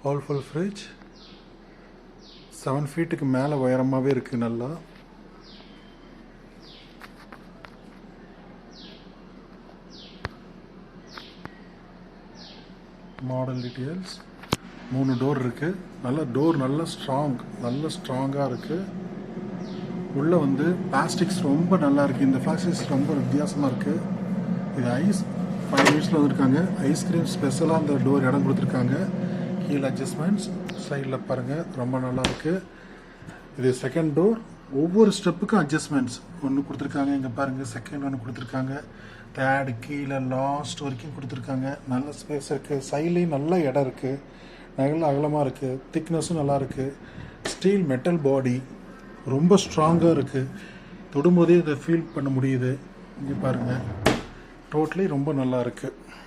Whirlpool fridge 7 feet மேலே உயரமாகவே இருக்குது. நல்லா மாடல் டீட்டெயில்ஸ். 3 டோர் இருக்குது. நல்ல டோர், நல்ல ஸ்ட்ராங்காக இருக்குது. உள்ளே வந்து பிளாஸ்டிக்ஸ் ரொம்ப நல்லா இருக்குது. இந்த பிளாஸ்டிக்ஸ் ரொம்ப வித்தியாசமாக இருக்குது. இது ஐஸ் 5 மினிட்ஸில் வந்துருக்காங்க. ஐஸ்கிரீம் ஸ்பெஷலாக அந்த டோர் இடம் கொடுத்துருக்காங்க. கீழே அட்ஜஸ்ட்மெண்ட்ஸ் சைடில் பாருங்கள், ரொம்ப நல்லா இருக்குது. இது செகண்ட் டோர். ஒவ்வொரு ஸ்டெப்புக்கும் அட்ஜஸ்ட்மெண்ட்ஸ் ஒன்று கொடுத்துருக்காங்க. இங்கே பாருங்கள், செகண்ட் ஒன்று கொடுத்துருக்காங்க. தேர்டு கீழே லாஸ்ட் வரைக்கும் கொடுத்துருக்காங்க. நல்ல ஸ்பேஸ் இருக்குது. சைட்லேயும் நல்ல இடம் இருக்குது. நல்ல அகலமாக இருக்குது. திக்னஸும் நல்லா இருக்குது. ஸ்டீல் மெட்டல் பாடி ரொம்ப ஸ்ட்ராங்காக இருக்குது. தொடும்போதே இதை ஃபீல் பண்ண முடியுது. இங்கே பாருங்கள், டோட்டலி ரொம்ப நல்லா இருக்குது.